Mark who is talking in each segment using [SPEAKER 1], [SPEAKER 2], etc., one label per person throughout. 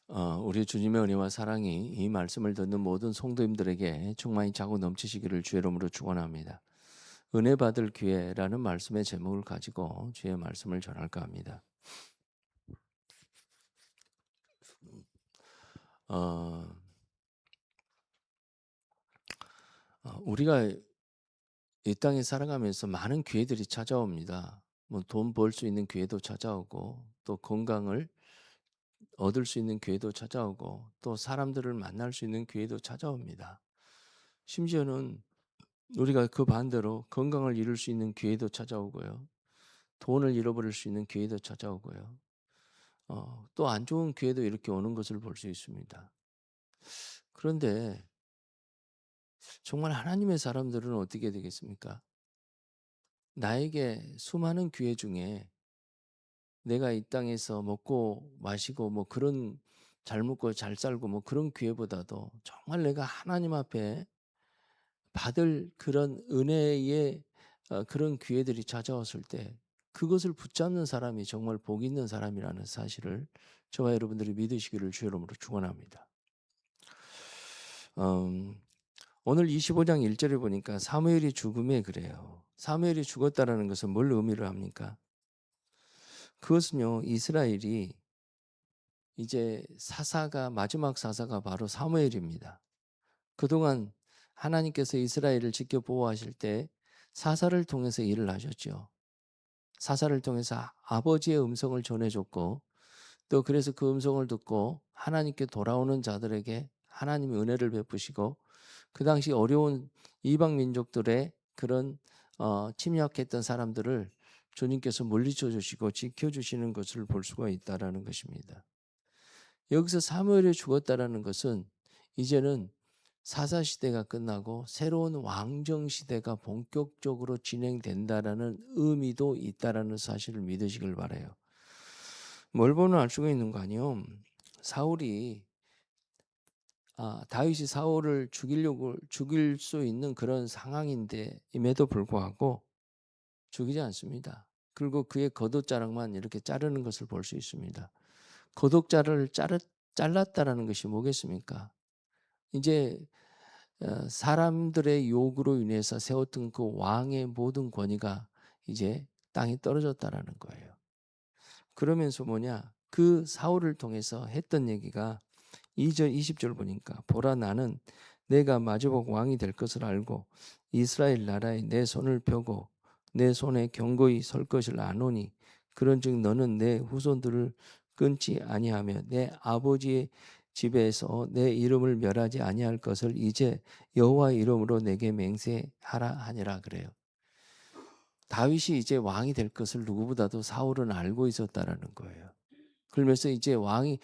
[SPEAKER 1] 우리 주님의 은혜와 사랑이 이 말씀을 듣는 모든 성도님들에게 충만히 차고 넘치시기를 주의 이름으로 축원합니다. 은혜 받을 기회라는 말씀의 제목을 가지고 주의 말씀을 전할까 합니다. 어, 우리가 이 땅에 살아가면서 많은 기회들이 찾아옵니다. 뭐 돈 벌 수 있는 기회도 찾아오고 또 건강을 얻을 수 있는 기회도 찾아오고 또 사람들을 만날 수 있는 기회도 찾아옵니다. 심지어는 우리가 그 반대로 건강을 잃을 수 있는 기회도 찾아오고요. 돈을 잃어버릴 수 있는 기회도 찾아오고요. 또 안 좋은 기회도 이렇게 오는 것을 볼 수 있습니다. 그런데 정말 하나님의 사람들은 어떻게 되겠습니까? 나에게 수많은 기회 중에 내가 이 땅에서 먹고 마시고 뭐 그런 잘 먹고 잘 살고 뭐 그런 기회보다도 정말 내가 하나님 앞에 받을 그런 은혜의 그런 기회들이 찾아왔을 때 그것을 붙잡는 사람이 정말 복 있는 사람이라는 사실을 저와 여러분들이 믿으시기를 주의 이름으로 축원합니다. 음, 오늘 25장 1절에 보니까 사무엘이 죽음에 그래요. 사무엘이 죽었다라는 것은 뭘 의미를 합니까? 그것은요, 이스라엘이 이제 사사가 마지막 사사가 바로 사무엘입니다. 그동안 하나님께서 이스라엘을 지켜 보호하실 때 사사를 통해서 일을 하셨죠. 사사를 통해서 아버지의 음성을 전해줬고 또 그래서 그 음성을 듣고 하나님께 돌아오는 자들에게 하나님의 은혜를 베푸시고 그 당시 어려운 이방 민족들의 그런 침략했던 사람들을 주님께서 물리쳐 주시고 지켜 주시는 것을 볼 수가 있다라는 것입니다. 여기서 사무엘이 죽었다라는 것은 이제는 사사 시대가 끝나고 새로운 왕정 시대가 본격적으로 진행된다라는 의미도 있다라는 사실을 믿으시길 바라요. 뭘 보면 알 수가 있는 거 아니요. 사울이 다윗이 사울을 죽일 수 있는 그런 상황인데 임에도 불구하고 죽이지 않습니다. 그리고 그의 겉옷자락만 이렇게 자르는 것을 볼 수 있습니다. 겉옷자를 잘랐다라는 것이 뭐겠습니까? 이제 사람들의 요구로 인해서 세웠던 그 왕의 모든 권위가 이제 땅에 떨어졌다라는 거예요. 그러면서 뭐냐? 그 사울을 통해서 했던 얘기가 2절 20절 보니까 보라 나는 내가 마지막 왕이 될 것을 알고 이스라엘 나라에 내 손을 펴고 내 손에 경고히 설 것을 아노니 그런즉 너는 내 후손들을 끊지 아니하며 내 아버지의 집에서 내 이름을 멸하지 아니할 것을 이제 여호와 이름으로 내게 맹세하라 하니라 그래요. 다윗이 이제 왕이 될 것을 누구보다도 사울은 알고 있었다라는 거예요. 그러면서 이제 왕이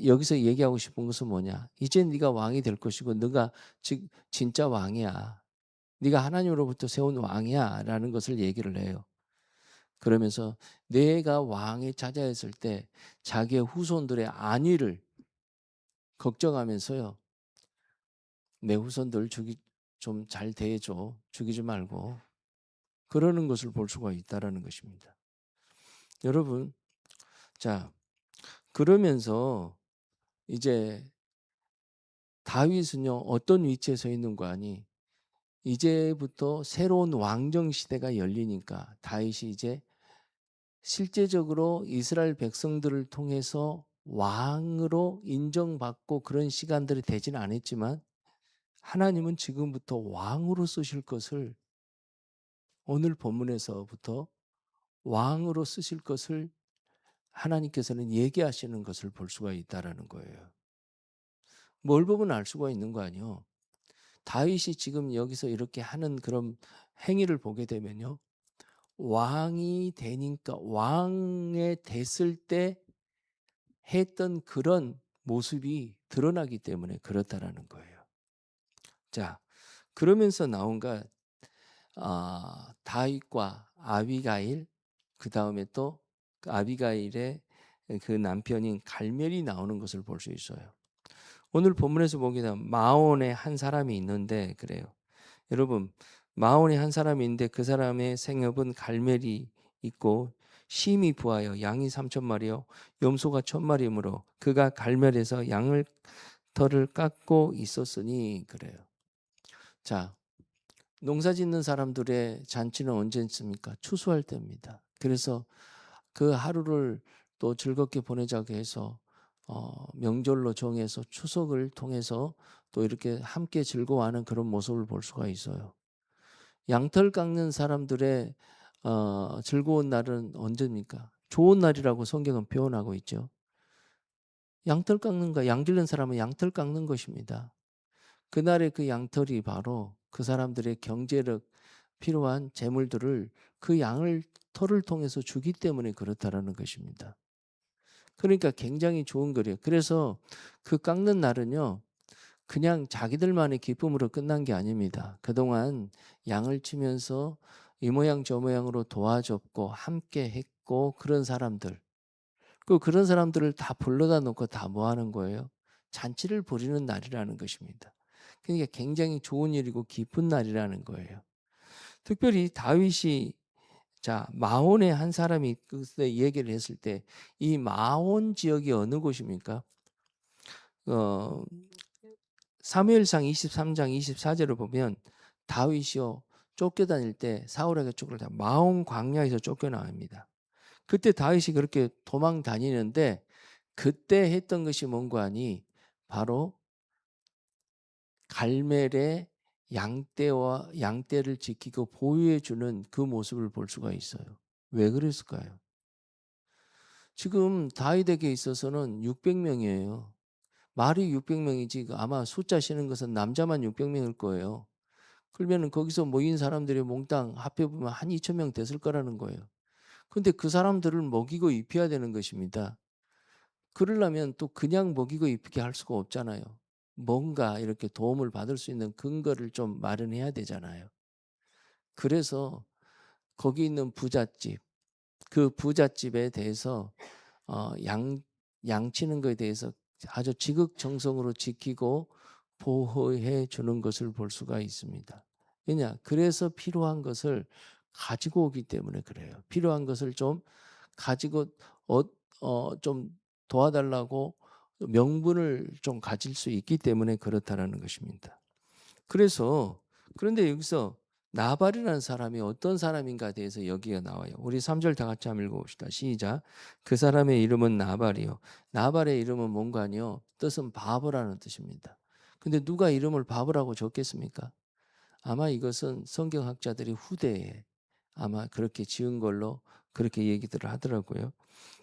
[SPEAKER 1] 여기서 얘기하고 싶은 것은 뭐냐? 이제 네가 왕이 될 것이고 네가 즉 진짜 왕이야. 네가 하나님으로부터 세운 왕이야라는 것을 얘기를 해요. 그러면서 내가 왕이 찾아했을 때 자기의 후손들의 안위를 걱정하면서요. 내 후손들 좀 잘 대해줘. 죽이지 말고. 그러는 것을 볼 수가 있다라는 것입니다. 여러분, 자, 그러면서 이제 다윗은요, 어떤 위치에 서 있는 거 아니? 이제부터 새로운 왕정 시대가 열리니까 다윗이 이제 실제적으로 이스라엘 백성들을 통해서 왕으로 인정받고 그런 시간들이 되지는 않았지만 하나님은 지금부터 왕으로 쓰실 것을 오늘 본문에서부터 왕으로 쓰실 것을 하나님께서는 얘기하시는 것을 볼 수가 있다라는 거예요. 뭘 보면 알 수가 있는 거 아니요. 다윗이 지금 여기서 이렇게 하는 그런 행위를 보게 되면요. 왕이 되니까 왕에 됐을 때 했던 그런 모습이 드러나기 때문에 그렇다라는 거예요. 자, 그러면서 나온가 다윗과 아비가일 그 다음에 또 아비가일의 그 남편인 갈멜이 나오는 것을 볼 수 있어요. 오늘 본문에서 보게 되면 마온의 한 사람이 있는데 그래요. 여러분 마온의 한 사람이 있는데 그 사람의 생업은 갈멜이 있고 심히 부하여 양이 3,000마리요 염소가 1,000마리이므로 그가 갈멜에서 양을 털을 깎고 있었으니 그래요. 자, 농사 짓는 사람들의 잔치는 언제 있습니까? 추수할 때입니다. 그래서 그 하루를 또 즐겁게 보내자고 해서 명절로 정해서 추석을 통해서 또 이렇게 함께 즐거워하는 그런 모습을 볼 수가 있어요. 양털 깎는 사람들의 즐거운 날은 언제입니까? 좋은 날이라고 성경은 표현하고 있죠. 양털 깎는 거, 양 기르는 사람은 양털 깎는 것입니다. 그날의 그 양털이 바로 그 사람들의 경제력 필요한 재물들을 그 양을 털을 통해서 주기 때문에 그렇다라는 것입니다. 그러니까 굉장히 좋은 거예요. 그래서 그 깎는 날은요. 그냥 자기들만의 기쁨으로 끝난 게 아닙니다. 그동안 양을 치면서 이 모양 저 모양으로 도와줬고 함께 했고 그런 사람들. 그런 사람들을 다 불러다 놓고 다 뭐 하는 거예요? 잔치를 벌이는 날이라는 것입니다. 그러니까 굉장히 좋은 일이고 기쁜 날이라는 거예요. 특별히 다윗이 마온의 한 사람이 그때 얘기를 했을 때 이 마온 지역이 어느 곳입니까? 사무엘상 23장 24절을 보면 다윗이요 쫓겨다닐 때 사울에게 쫓겨다 마온 광야에서 쫓겨나옵니다. 그때 다윗이 그렇게 도망 다니는데 그때 했던 것이 뭔가 하니 바로 갈멜의 양떼를 지키고 보유해 주는 그 모습을 볼 수가 있어요. 왜 그랬을까요? 지금 다윗에게 있어서는 600명이에요. 말이 600명이지 아마 숫자 쉬는 것은 남자만 600명일 거예요. 그러면 거기서 모인 사람들이 몽땅 합해보면 한 2,000명 됐을 거라는 거예요. 근데 그 사람들을 먹이고 입혀야 되는 것입니다. 그러려면 또 그냥 먹이고 입히게 할 수가 없잖아요. 뭔가 이렇게 도움을 받을 수 있는 근거를 좀 마련해야 되잖아요. 그래서 거기 있는 부잣집, 그 부잣집에 대해서 양치는 것에 대해서 아주 지극정성으로 지키고 보호해 주는 것을 볼 수가 있습니다. 왜냐? 그래서 필요한 것을 가지고 오기 때문에 그래요. 필요한 것을 좀 가지고 좀 도와달라고 명분을 좀 가질 수 있기 때문에 그렇다라는 것입니다. 그런데 여기서 나발이라는 사람이 어떤 사람인가에 대해서 여기가 나와요. 우리 3절 다 같이 한번 읽어봅시다. 시작. 그 사람의 이름은 나발이요. 나발의 이름은 뭔가요? 뜻은 바보라는 뜻입니다. 근데 누가 이름을 바보라고 적겠습니까? 아마 이것은 성경학자들이 후대에 아마 그렇게 지은 걸로 그렇게 얘기들을 하더라고요.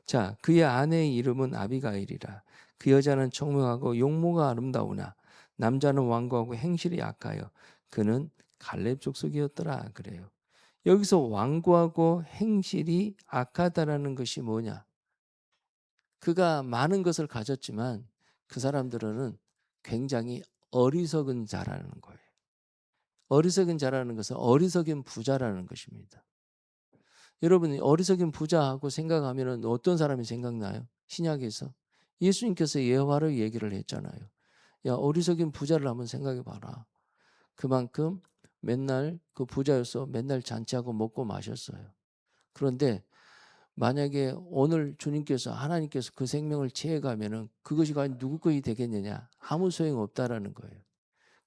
[SPEAKER 1] 자, 그의 아내의 이름은 아비가일이라. 그 여자는 청명하고 용모가 아름다우나 남자는 완고하고 행실이 약하여 그는 갈렙 족속이었더라 그래요. 여기서 완고하고 행실이 악하다라는 것이 뭐냐? 그가 많은 것을 가졌지만 그 사람들은 굉장히 어리석은 자라는 거예요. 어리석은 자라는 것은 어리석은 부자라는 것입니다. 여러분 어리석은 부자하고 생각하면 어떤 사람이 생각나요? 신약에서 예수님께서 예화를 얘기를 했잖아요. 야 어리석은 부자를 한번 생각해 봐라. 그만큼 맨날 그 부자여서 맨날 잔치하고 먹고 마셨어요. 그런데 만약에 오늘 주님께서 하나님께서 그 생명을 취해가면은 그것이 과연 누구 것이 되겠느냐? 아무 소용 없다라는 거예요.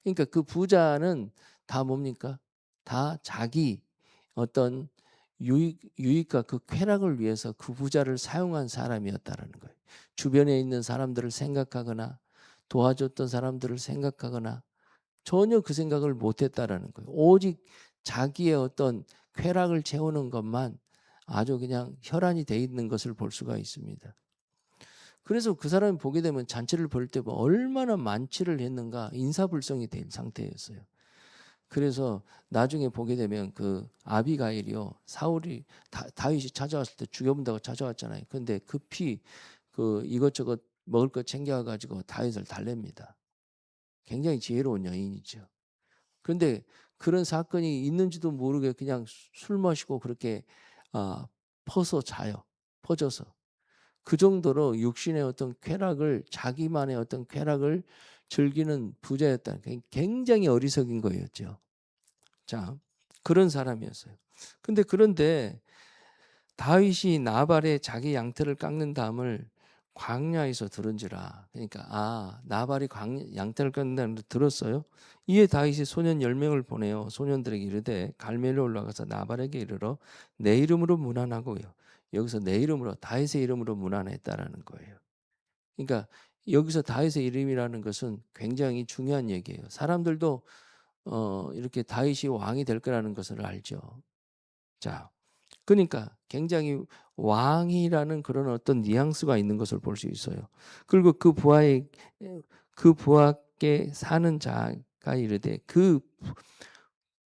[SPEAKER 1] 그러니까 그 부자는 다 뭡니까? 다 자기 어떤 유익과 그 쾌락을 위해서 그 부자를 사용한 사람이었다라는 거예요. 주변에 있는 사람들을 생각하거나 도와줬던 사람들을 생각하거나 전혀 그 생각을 못했다라는 거예요. 오직 자기의 어떤 쾌락을 채우는 것만 아주 그냥 혈안이 돼 있는 것을 볼 수가 있습니다. 그래서 그 사람이 보게 되면 잔치를 볼 때 얼마나 만취를 했는가 인사불성이 된 상태였어요. 그래서 나중에 보게 되면 그 아비가일이요 사울이 다윗이 찾아왔을 때 죽여본다고 찾아왔잖아요. 근데 급히 그 이것저것 먹을 것 챙겨와 가지고 다윗을 달랩니다. 굉장히 지혜로운 여인이죠. 그런데 그런 사건이 있는지도 모르게 그냥 술 마시고 그렇게 퍼서 자요. 퍼져서. 그 정도로 육신의 어떤 쾌락을 자기만의 어떤 쾌락을 즐기는 부자였다. 굉장히 어리석인 거였죠. 자, 그런 사람이었어요. 그런데 다윗이 나발의 자기 양털을 깎는 담을 광야에서 들은지라. 그러니까 나발이 양털을 깎는다는 걸 들었어요. 이에 다윗이 소년 10명을 보내어 소년들에게 이르되 갈멜리에 올라가서 나발에게 이르러 내 이름으로 문안하고요. 여기서 내 이름으로, 다윗의 이름으로 문안했다라는 거예요. 그러니까 여기서 다윗의 이름이라는 것은 굉장히 중요한 얘기예요. 사람들도 이렇게 다윗이 왕이 될 거라는 것을 알죠. 자, 그러니까 굉장히 왕이라는 그런 어떤 뉘앙스가 있는 것을 볼 수 있어요. 그리고 그 부하께 사는 자가 이르되, 그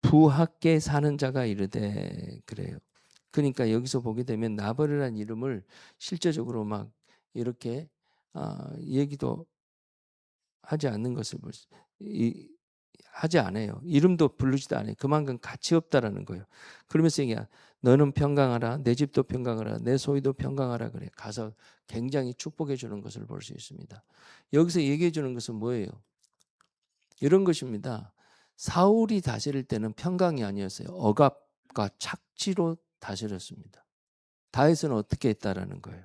[SPEAKER 1] 부하께 사는 자가 이르되, 그래요. 그러니까 여기서 보게 되면 나발이라는 이름을 실제적으로 막 이렇게 얘기도 하지 않는 것을 하지 않아요. 이름도 부르지도 않아요. 그만큼 가치 없다라는 거예요. 그러면서 얘기야, 너는 평강하라, 내 집도 평강하라, 내 소유도 평강하라 그래. 가서 굉장히 축복해 주는 것을 볼 수 있습니다. 여기서 얘기해 주는 것은 뭐예요? 이런 것입니다. 사울이 다스릴 때는 평강이 아니었어요. 억압과 착취로 다스렸습니다. 다윗은 어떻게 했다라는 거예요.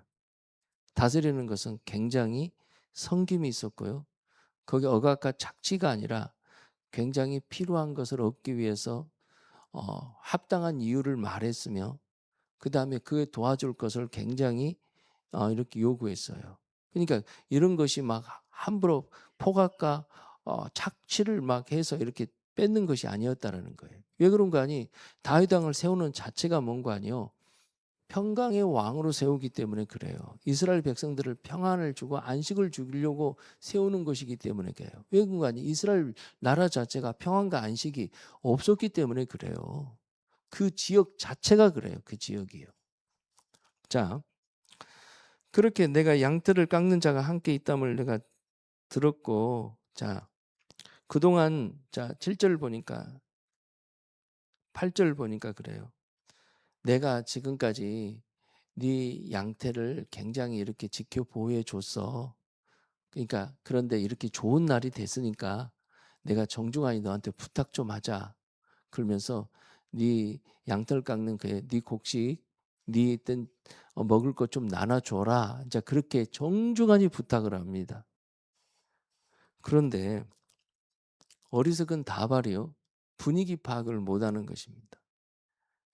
[SPEAKER 1] 다스리는 것은 굉장히 성김이 있었고요. 거기 억압과 착취가 아니라 굉장히 필요한 것을 얻기 위해서 합당한 이유를 말했으며, 그 다음에 그에 도와줄 것을 굉장히 이렇게 요구했어요. 그러니까 이런 것이 막 함부로 포각과 착취를 막 해서 이렇게 뺏는 것이 아니었다라는 거예요. 왜 그런 거 아니? 다윗 왕을 세우는 자체가 뭔가 아니요, 평강의 왕으로 세우기 때문에 그래요. 이스라엘 백성들을 평안을 주고 안식을 주려고 세우는 것이기 때문에 그래요. 왜 그런 거 아니? 이스라엘 나라 자체가 평안과 안식이 없었기 때문에 그래요. 그 지역 자체가 그래요. 그 지역이요. 자, 그렇게 내가 양털을 깎는 자가 함께 있담을 내가 들었고, 자, 그동안, 자, 7절 보니까, 8절 보니까 그래요. 내가 지금까지 네 양태를 굉장히 이렇게 지켜 보호해 줬어. 그러니까 그런데 이렇게 좋은 날이 됐으니까 내가 정중하게 너한테 부탁 좀 하자. 그러면서 네 양털 깎는 네 곡식, 네 있던 먹을 것 좀 나눠줘라. 이제 그렇게 정중하게 부탁을 합니다. 그런데 어리석은 다발이요, 분위기 파악을 못하는 것입니다.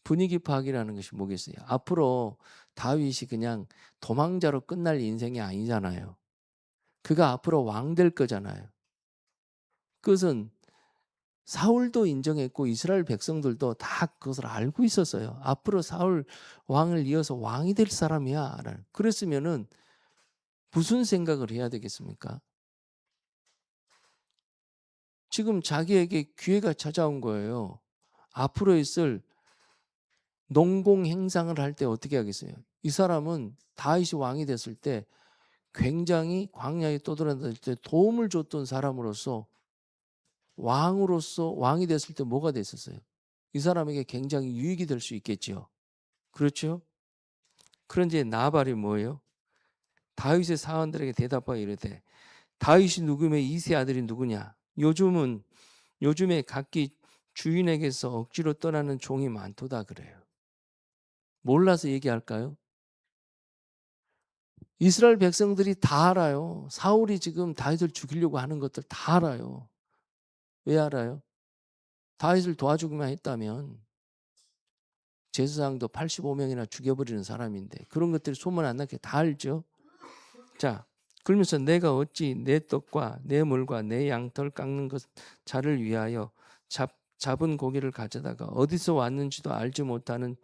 [SPEAKER 1] 분위기 파악이라는 것이 뭐겠어요? 앞으로 다윗이 그냥 도망자로 끝날 인생이 아니잖아요. 그가 앞으로 왕 될 거잖아요. 그것은 사울도 인정했고 이스라엘 백성들도 다 그것을 알고 있었어요. 앞으로 사울 왕을 이어서 왕이 될 사람이야. 그랬으면은 무슨 생각을 해야 되겠습니까? 지금 자기에게 기회가 찾아온 거예요. 앞으로 있을 농공 행상을 할 때 어떻게 하겠어요? 이 사람은 다윗이 왕이 됐을 때 굉장히 광야에 떠돌아다닐 때 도움을 줬던 사람으로서, 왕으로서 왕이 됐을 때 뭐가 됐었어요? 이 사람에게 굉장히 유익이 될 수 있겠지요. 그렇죠? 그런데 나발이 뭐예요? 다윗의 사원들에게 대답하여 이르되 다윗이 누구며 이세 아들이 누구냐? 요즘에 각기 주인에게서 억지로 떠나는 종이 많도다 그래요. 몰라서 얘기할까요? 이스라엘 백성들이 다 알아요. 사울이 지금 다윗을 죽이려고 하는 것들 다 알아요. 왜 알아요? 다윗을 도와주기만 했다면 제사장도 85명이나 죽여버리는 사람인데 그런 것들이 소문 안 나게 다 알죠. 자, 그러면서 내가 어찌 내 떡과 내 물과 내 양털 깎는 것 자를 위하여 잡은 고기를 가져다가 어디서 왔는지도 알지 못하는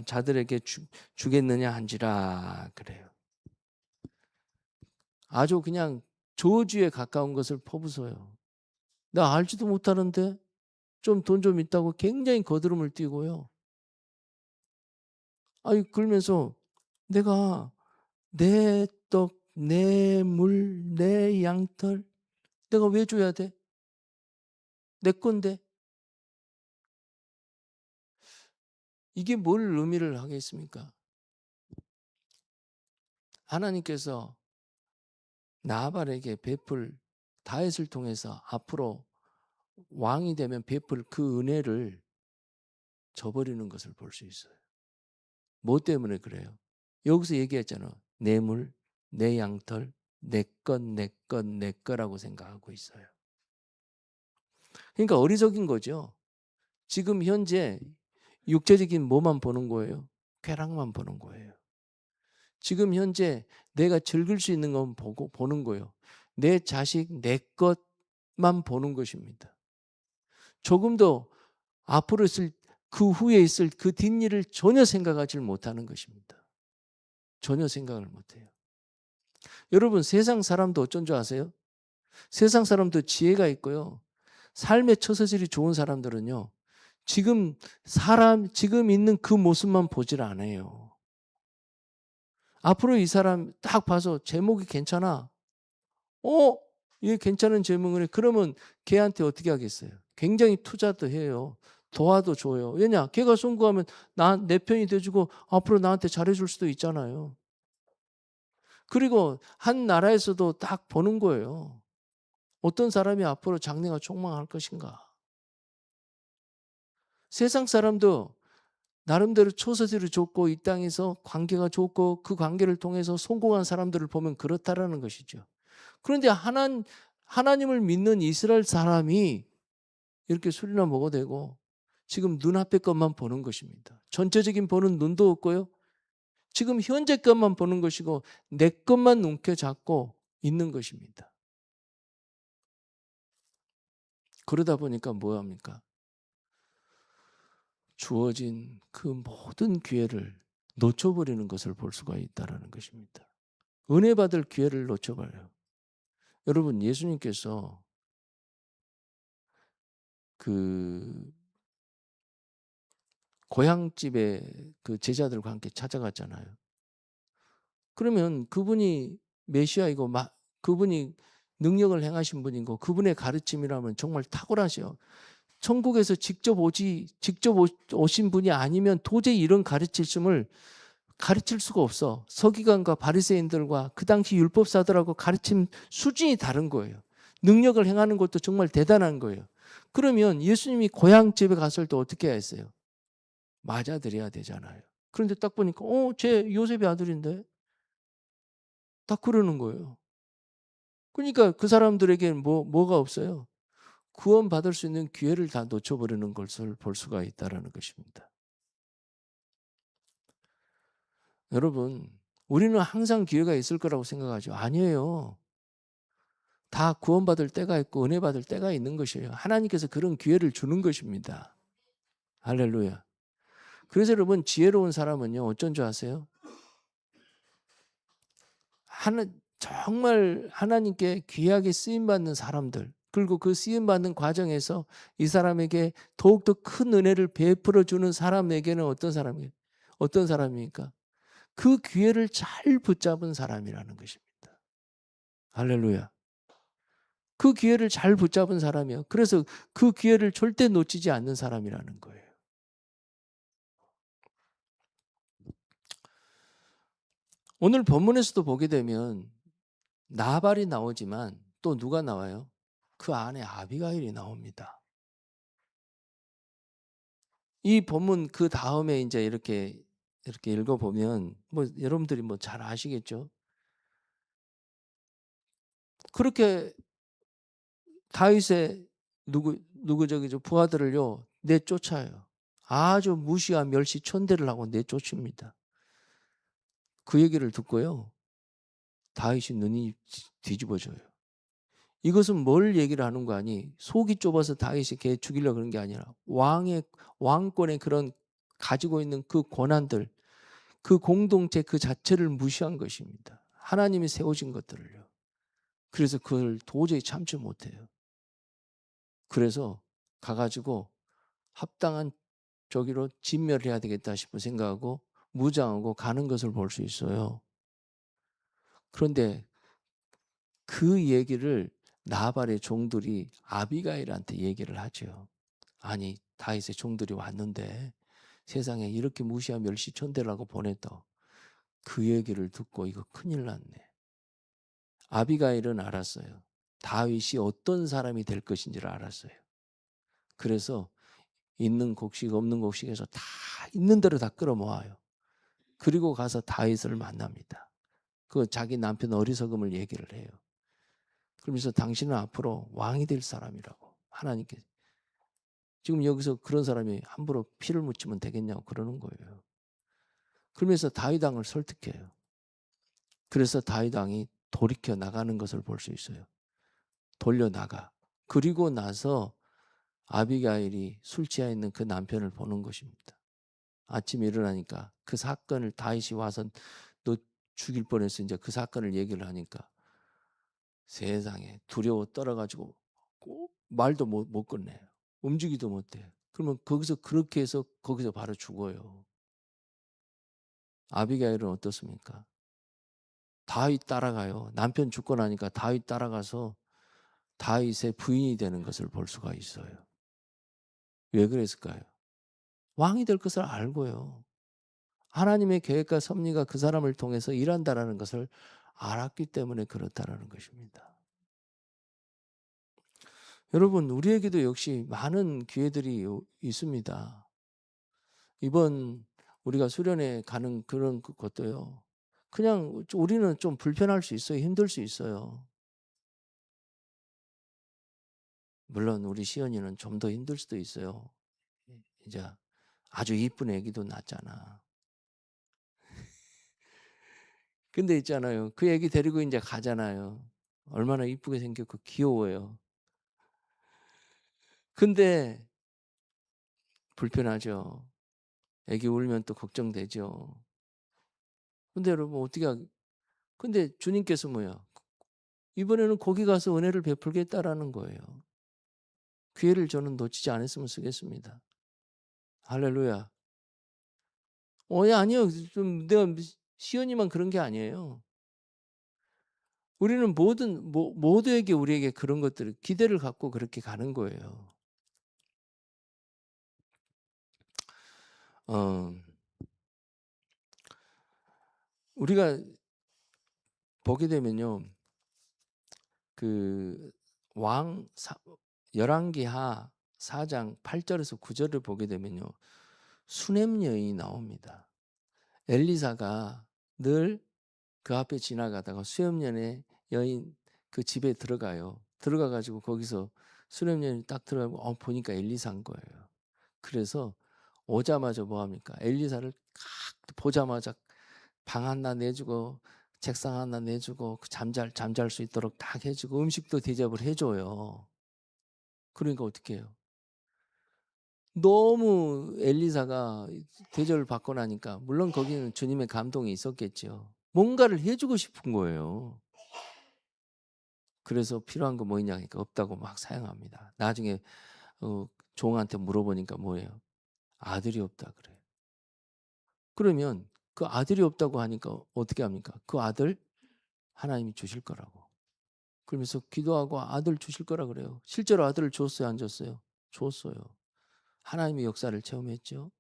[SPEAKER 1] 자들에게 주겠느냐 한지라 그래요. 아주 그냥 저주에 가까운 것을 퍼부어요. 나 알지도 못하는데 좀 돈 좀 있다고 굉장히 거드름을 띄고요. 아니 그러면서 내가 내 떡, 내 물, 내 양털 내가 왜 줘야 돼? 내 건데. 이게 뭘 의미를 하겠습니까? 하나님께서 나발에게 다윗을 통해서 앞으로 왕이 되면 베풀 그 은혜를 저버리는 것을 볼 수 있어요. 뭐 때문에 그래요? 여기서 얘기했잖아. 내 물, 내 양털, 내 것, 내 것, 내 거라고 생각하고 있어요. 그러니까 어리석인 거죠. 지금 현재 육체적인 뭐만 보는 거예요? 쾌락만 보는 거예요. 지금 현재 내가 즐길 수 있는 건 보는 거예요. 내 자식, 내 것만 보는 것입니다. 조금 더 앞으로 있을 그 후에 있을 그 뒷일을 전혀 생각하지 못하는 것입니다. 전혀 생각을 못해요. 여러분 세상 사람도 어쩐 줄 아세요? 세상 사람도 지혜가 있고요. 삶의 처서질이 좋은 사람들은요. 지금 있는 그 모습만 보질 않아요. 앞으로 이 사람 딱 봐서 제목이 괜찮아. 얘 괜찮은 제목이네. 그러면 걔한테 어떻게 하겠어요? 굉장히 투자도 해요. 도와도 줘요. 왜냐? 걔가 송구하면 내 편이 돼주고 앞으로 나한테 잘해줄 수도 있잖아요. 그리고 한 나라에서도 딱 보는 거예요. 어떤 사람이 앞으로 장래가 촉망할 것인가. 세상 사람도 나름대로 처서들이 좋고 이 땅에서 관계가 좋고 그 관계를 통해서 성공한 사람들을 보면 그렇다라는 것이죠. 그런데 하나님을 믿는 이스라엘 사람이 이렇게 술이나 먹어도 되고 지금 눈앞의 것만 보는 것입니다. 전체적인 보는 눈도 없고요. 지금 현재 것만 보는 것이고 내 것만 움켜잡고 있는 것입니다. 그러다 보니까 뭐합니까? 주어진 그 모든 기회를 놓쳐버리는 것을 볼 수가 있다는 것입니다. 은혜 받을 기회를 놓쳐버려요. 여러분 예수님께서 그 고향집에 그 제자들과 함께 찾아갔잖아요. 그러면 그분이 메시아이고 그분이 능력을 행하신 분이고 그분의 가르침이라면 정말 탁월하셔. 천국에서 직접 오신 분이 아니면 도저히 이런 가르치심을 가르칠 수가 없어. 서기관과 바리새인들과 그 당시 율법사들하고 가르침 수준이 다른 거예요. 능력을 행하는 것도 정말 대단한 거예요. 그러면 예수님이 고향집에 갔을 때 어떻게 했어요? 맞아들여야 되잖아요. 그런데 딱 보니까 쟤 요셉의 아들인데 딱 그러는 거예요. 그러니까 그 사람들에게 뭐가 없어요? 구원받을 수 있는 기회를 다 놓쳐버리는 것을 볼 수가 있다는 것입니다. 여러분 우리는 항상 기회가 있을 거라고 생각하죠. 아니에요. 다 구원받을 때가 있고 은혜 받을 때가 있는 것이에요. 하나님께서 그런 기회를 주는 것입니다. 할렐루야. 그래서 여러분 지혜로운 사람은요 어쩐 줄 아세요? 정말 하나님께 귀하게 쓰임받는 사람들 그리고 그 쓰임받는 과정에서 이 사람에게 더욱더 큰 은혜를 베풀어 주는 사람에게는 어떤 사람입니까? 그 기회를 잘 붙잡은 사람이라는 것입니다. 할렐루야. 그 기회를 잘 붙잡은 사람이요. 그래서 그 기회를 절대 놓치지 않는 사람이라는 거예요. 오늘 본문에서도 보게 되면 나발이 나오지만 또 누가 나와요? 그 안에 아비가일이 나옵니다. 이 본문 그 다음에 이제 이렇게 읽어보면 뭐 여러분들이 뭐 잘 아시겠죠? 그렇게 다윗의 저기죠 부하들을요 내쫓아요. 아주 무시와 멸시 천대를 하고 내쫓습니다. 그 얘기를 듣고요 다윗이 눈이 뒤집어져요. 이것은 뭘 얘기를 하는 거 아니? 속이 좁아서 다윗이 걔 죽이려고 그런 게 아니라 왕권의 그런 가지고 있는 그 권한들, 그 공동체 그 자체를 무시한 것입니다. 하나님이 세우신 것들을요. 그래서 그걸 도저히 참지 못해요. 그래서 가가지고 합당한 저기로 진멸해야 되겠다 싶어 생각하고 무장하고 가는 것을 볼 수 있어요. 그런데 그 얘기를 나발의 종들이 아비가일한테 얘기를 하죠. 아니 다윗의 종들이 왔는데 세상에 이렇게 무시한 멸시천대라고 보냈다. 그 얘기를 듣고 이거 큰일 났네. 아비가일은 알았어요. 다윗이 어떤 사람이 될 것인지를 알았어요. 그래서 있는 곡식 없는 곡식에서 다 있는 대로 다 끌어모아요. 그리고 가서 다윗을 만납니다. 그 자기 남편 어리석음을 얘기를 해요. 그러면서 당신은 앞으로 왕이 될 사람이라고 하나님께. 지금 여기서 그런 사람이 함부로 피를 묻히면 되겠냐고 그러는 거예요. 그러면서 다윗 왕을 설득해요. 그래서 다윗 왕이 돌이켜 나가는 것을 볼 수 있어요. 돌려 나가. 그리고 나서 아비가일이 술 취해 있는 그 남편을 보는 것입니다. 아침에 일어나니까 그 사건을 다윗이 와서 너 죽일 뻔해서 이제 그 사건을 얘기를 하니까 세상에 두려워 떨어가지고 말도 못 건네요. 움직이도 못해요. 그러면 거기서 그렇게 해서 거기서 바로 죽어요. 아비가일은 어떻습니까? 다윗 따라가요. 남편 죽고 나니까 다윗 따라가서 다윗의 부인이 되는 것을 볼 수가 있어요. 왜 그랬을까요? 왕이 될 것을 알고요. 하나님의 계획과 섭리가 그 사람을 통해서 일한다라는 것을 알았기 때문에 그렇다라는 것입니다. 여러분, 우리에게도 역시 많은 기회들이 있습니다. 이번 우리가 수련회 가는 그런 것도요. 그냥 우리는 좀 불편할 수 있어요. 힘들 수 있어요. 물론 우리 시연이는 좀 더 힘들 수도 있어요. 이제 아주 이쁜 애기도 낳잖아. 근데 있잖아요. 그 애기 데리고 이제 가잖아요. 얼마나 이쁘게 생겼고 귀여워요. 근데 불편하죠. 애기 울면 또 걱정되죠. 근데 여러분 어떻게 근데 주님께서 뭐야? 이번에는 거기 가서 은혜를 베풀겠다라는 거예요. 기회를 저는 놓치지 않았으면 쓰겠습니다. 할렐루야. 아니요. 좀 내가 시연이만 그런 게 아니에요. 우리는 모두에게 우리에게 그런 것들을 기대를 갖고 그렇게 가는 거예요. 어, 우리가 보게 되면요. 그 열왕기하 4장 8절에서 9절을 보게 되면요. 수넴 여인이 나옵니다. 엘리사가 늘 그 앞에 지나가다가 수염년의 여인 그 집에 들어가요. 들어가 가지고 거기서 수렴년이 딱 들어가고 보니까 엘리사인 거예요. 그래서 오자마자 뭐 합니까? 엘리사를 보자마자 방 하나 내주고 책상 하나 내주고 잠잘 수 있도록 딱 해주고 음식도 대접을 해줘요. 그러니까 어떻게 해요? 너무 엘리사가 대접을 받고 나니까 물론 거기는 주님의 감동이 있었겠죠. 뭔가를 해주고 싶은 거예요. 그래서 필요한 거 뭐 있냐니까 없다고 막 사양합니다. 나중에 종한테 물어보니까 뭐예요? 아들이 없다 그래요. 그러면 그 아들이 없다고 하니까 어떻게 합니까? 그 아들 하나님이 주실 거라고. 그러면서 기도하고 아들 주실 거라 그래요. 실제로 아들을 줬어요, 안 줬어요? 줬어요. 하나님의 역사를 체험했죠.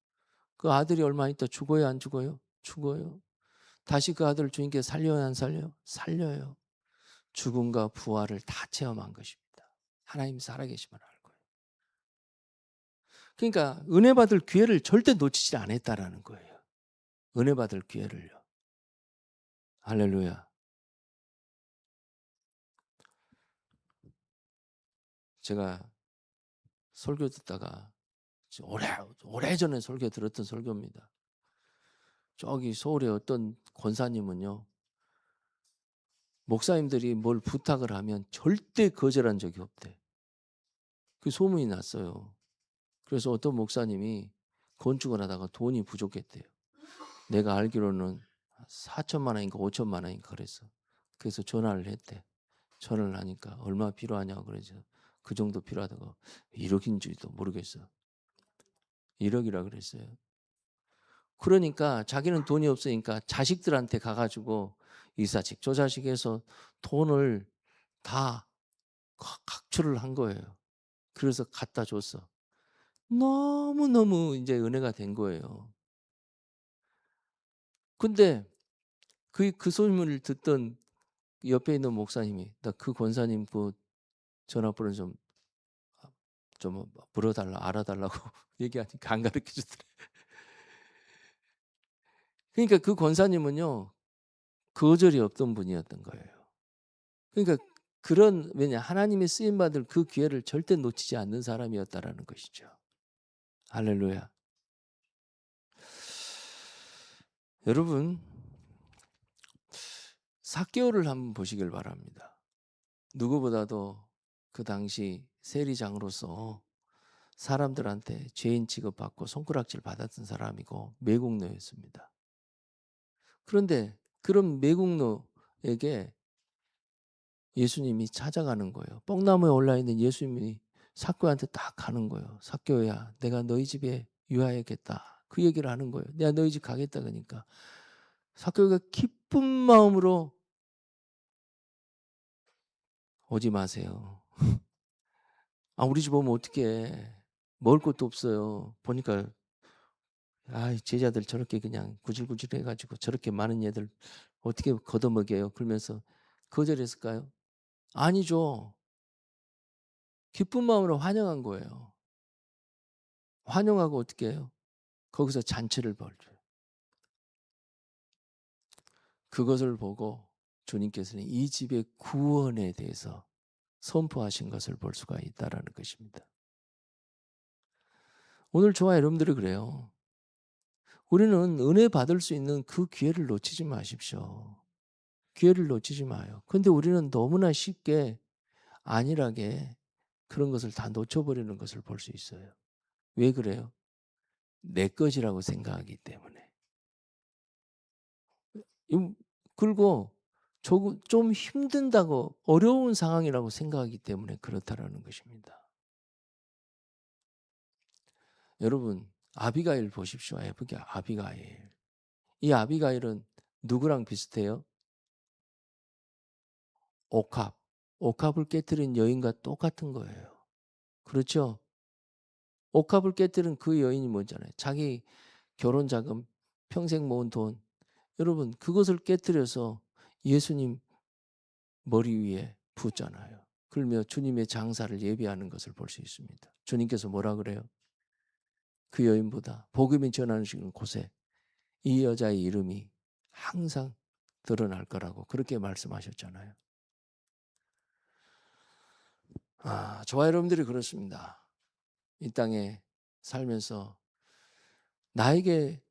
[SPEAKER 1] 그 아들이 얼마 있다 죽어요, 안 죽어요? 죽어요. 다시 그 아들을 주님께 살려요, 안 살려요? 살려요. 죽음과 부활을 다 체험한 것입니다. 하나님이 살아계심을 알고요. 그러니까 은혜 받을 기회를 절대 놓치지 않았다라는 거예요. 은혜 받을 기회를요. 할렐루야. 제가 설교 듣다가 오래전에 설교 들었던 설교입니다. 저기 서울에 어떤 권사님은요. 목사님들이 뭘 부탁을 하면 절대 거절한 적이 없대. 그 소문이 났어요. 그래서 어떤 목사님이 건축을 하다가 돈이 부족했대요. 내가 알기로는 4천만 원인가 5천만 원인가 그랬어. 그래서 전화를 했대. 전화를 하니까 얼마 필요하냐고 그래서 그 정도 필요하다고 1억인지도 모르겠어. 1억이라 그랬어요. 그러니까 자기는 돈이 없으니까 자식들한테 가가지고 이사직 저자식 해서 돈을 다 각출을 한 거예요. 그래서 갖다 줬어. 너무너무 이제 은혜가 된 거예요. 근데 그 소문을 듣던 옆에 있는 목사님이 나 그 권사님 그 전화번호 좀 물어달라 알아달라고 얘기하니까 안 가르쳐 주더래. 그러니까 그 권사님은요, 거절이 없던 분이었던 거예요. 그러니까 그런, 왜냐, 하나님의 쓰임 받을 그 기회를 절대 놓치지 않는 사람이었다라는 것이죠. 할렐루야. 여러분, 삭개오를 한번 보시길 바랍니다. 누구보다도 그 당시 세리장으로서 사람들한테 죄인 취급받고 손가락질 받았던 사람이고 매국노였습니다. 그런데 그런 매국노에게 예수님이 찾아가는 거예요. 뽕나무에 올라있는 예수님이 삭개오한테 딱 가는 거예요. 삭개오야, 내가 너희 집에 유하야겠다. 그 얘기를 하는 거예요. 내가 너희 집 가겠다. 그러니까 삭개오가 기쁜 마음으로 오지 마세요. 아, 우리 집 오면 어떡해. 먹을 것도 없어요. 보니까 제자들 저렇게 그냥 구질구질 해가지고 저렇게 많은 애들 어떻게 걷어먹여요. 그러면서 거절했을까요? 아니죠. 기쁜 마음으로 환영한 거예요. 환영하고 어떻게 해요? 거기서 잔치를 벌여요. 그것을 보고 주님께서는 이 집의 구원에 대해서 선포하신 것을 볼 수가 있다는 것입니다. 오늘 저와 여러분들이 그래요. 우리는 은혜 받을 수 있는 그 기회를 놓치지 마십시오. 기회를 놓치지 마요. 근데 우리는 너무나 쉽게 안일하게 그런 것을 다 놓쳐버리는 것을 볼 수 있어요. 왜 그래요? 내 것이라고 생각하기 때문에. 그리고 좀 힘든다고, 어려운 상황이라고 생각하기 때문에 그렇다라는 것입니다. 여러분, 아비가일 보십시오. 아비가일. 이 아비가일은 누구랑 비슷해요? 옥합. 옥합을 깨뜨린 여인과 똑같은 거예요. 그렇죠? 옥합을 깨뜨린 그 여인이 뭐잖아요. 자기 결혼 자금, 평생 모은 돈. 여러분, 그것을 깨뜨려서 예수님 머리 위에 붓잖아요. 그러며 주님의 장사를 예비하는 것을 볼 수 있습니다. 주님께서 뭐라 그래요? 그 여인보다 복음이 전하는 곳에 이 여자의 이름이 항상 드러날 거라고 그렇게 말씀하셨잖아요. 저와 여러분들이 그렇습니다. 이 땅에 살면서 나에게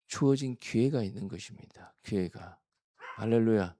[SPEAKER 1] 주어진 기회가 있는 것입니다. 기회가. 할렐루야.